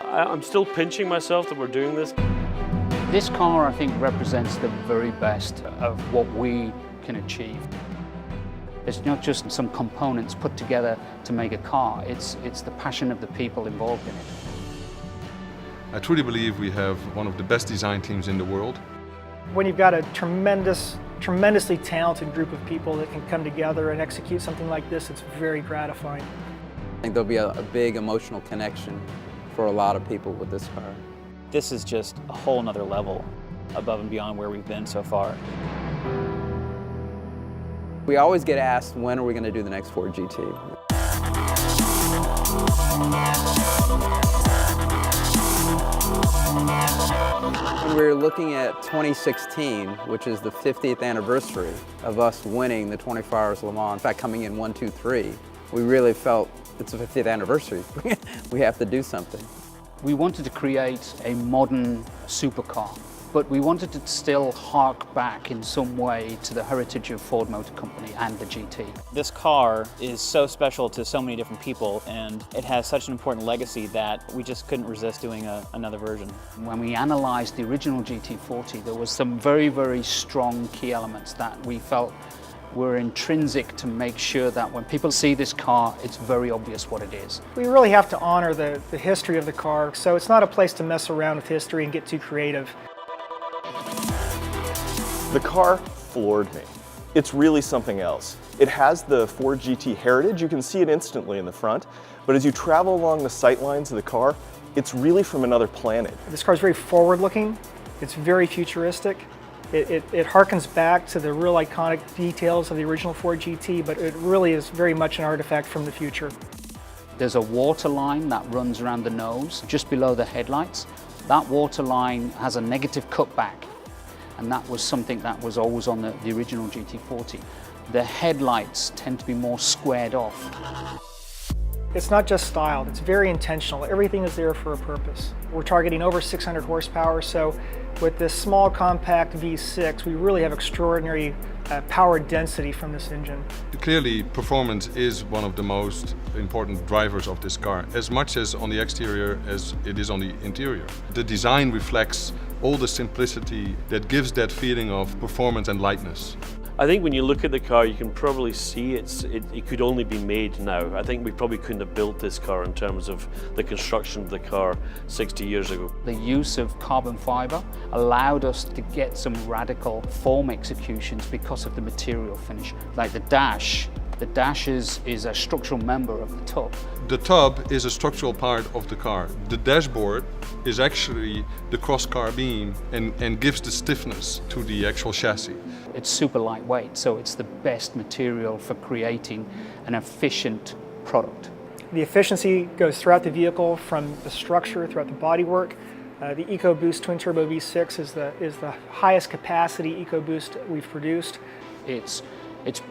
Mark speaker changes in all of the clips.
Speaker 1: I'm still pinching myself that we're doing this.
Speaker 2: This car, I think, represents the very best of what we can achieve. It's not just some components put together to make a car, it's the passion of the people involved in it.
Speaker 3: I truly believe we have one of the best design teams in the world.
Speaker 4: When you've got a tremendously talented group of people that can come together and execute something like this, it's very gratifying.
Speaker 5: I think there'll be a big emotional connection for a lot of people with this car.
Speaker 6: This is just a whole nother level above and beyond where we've been so far.
Speaker 5: We always get asked, when are we going to do the next Ford GT? When we were looking at 2016, which is the 50th anniversary of us winning the 24 Hours Le Mans, in fact coming in 1, 2, 3, we really felt it's the 50th anniversary. We have to do something.
Speaker 2: We wanted to create a modern supercar, but we wanted to still hark back in some way to the heritage of Ford Motor Company and the GT.
Speaker 6: This car is so special to so many different people, and it has such an important legacy that we just couldn't resist doing another version.
Speaker 2: When we analyzed the original GT40, there was some very, very strong key elements that we felt were intrinsic to make sure that when people see this car, it's very obvious what it is.
Speaker 4: We really have to honor the history of the car, so it's not a place to mess around with history and get too creative.
Speaker 7: The car floored me. It's really something else. It has the Ford GT heritage. You can see it instantly in the front, but as you travel along the sight lines of the car, it's really from another planet.
Speaker 4: This car is very forward-looking. It's very futuristic. It harkens back to the real iconic details of the original Ford GT, but it really is very much an artifact from the future.
Speaker 2: There's a water line that runs around the nose, just below the headlights. That water line has a negative cutback, and that was something that was always on the original GT40. The headlights tend to be more squared off.
Speaker 4: It's not just styled, it's very intentional. Everything is there for a purpose. We're targeting over 600 horsepower, so with this small compact V6, we really have extraordinary power density from this engine.
Speaker 3: Clearly, performance is one of the most important drivers of this car, as much as on the exterior as it is on the interior. The design reflects all the simplicity that gives that feeling of performance and lightness.
Speaker 1: I think when you look at the car, you can probably see it could only be made now. I think we probably couldn't have built this car in terms of the construction of the car 60 years ago.
Speaker 2: The use of carbon fiber allowed us to get some radical form executions because of the material finish. Like the dash is a structural member of the tub.
Speaker 3: The tub is a structural part of the car. The dashboard is actually the cross-car beam and gives the stiffness to the actual chassis.
Speaker 2: It's super lightweight, so it's the best material for creating an efficient product.
Speaker 4: The efficiency goes throughout the vehicle, from the structure, throughout the bodywork. The EcoBoost twin-turbo V6 is the highest capacity EcoBoost we've produced.
Speaker 2: It's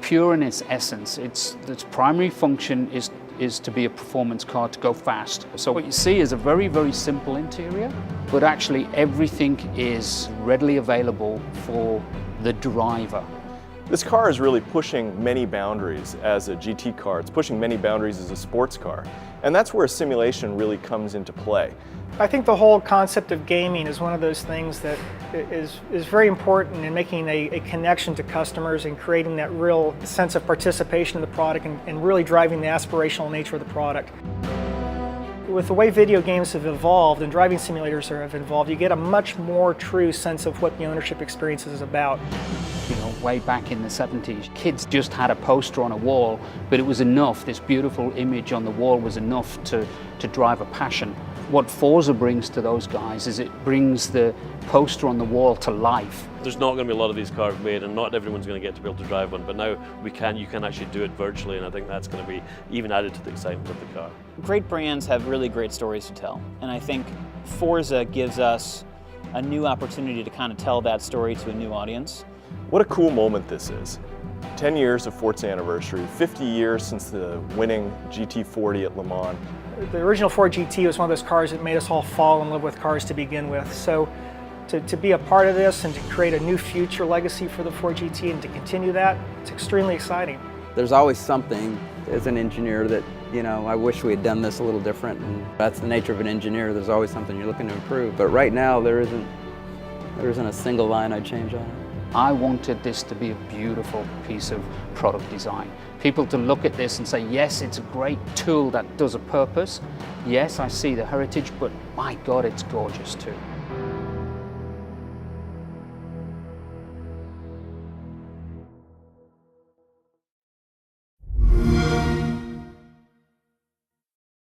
Speaker 2: pure in its essence. Its primary function is to be a performance car, to go fast. So what you see is a very, very simple interior, but actually everything is readily available for the driver.
Speaker 7: This car is really pushing many boundaries as a GT car. It's pushing many boundaries as a sports car. And that's where simulation really comes into play.
Speaker 4: I think the whole concept of gaming is one of those things that is very important in making a connection to customers and creating that real sense of participation in the product and really driving the aspirational nature of the product. With the way video games have evolved and driving simulators have evolved, you get a much more true sense of what the ownership experience is about.
Speaker 2: You know, way back in the 70s, kids just had a poster on a wall, but it was enough. This beautiful image on the wall was enough to drive a passion. What Forza brings to those guys is it brings the poster on the wall to life.
Speaker 1: There's not going to be a lot of these cars made, and not everyone's going to get to be able to drive one, but now you can actually do it virtually, and I think that's going to be even added to the excitement of the car.
Speaker 6: Great brands have really great stories to tell, and I think Forza gives us a new opportunity to kind of tell that story to a new audience.
Speaker 7: What a cool moment this is. 10 years of Forza anniversary, 50 years since the winning GT40 at Le Mans.
Speaker 4: The original Ford GT was one of those cars that made us all fall in love with cars to begin with. So to be a part of this and to create a new future legacy for the Ford GT and to continue that, it's extremely exciting.
Speaker 5: There's always something as an engineer that you know, I wish we had done this a little different, and that's the nature of an engineer. There's always something you're looking to improve. But right now, there isn't a single line I'd change on it.
Speaker 2: I wanted this to be a beautiful piece of product design. People to look at this and say, yes, it's a great tool that does a purpose. Yes, I see the heritage, but my God, it's gorgeous too.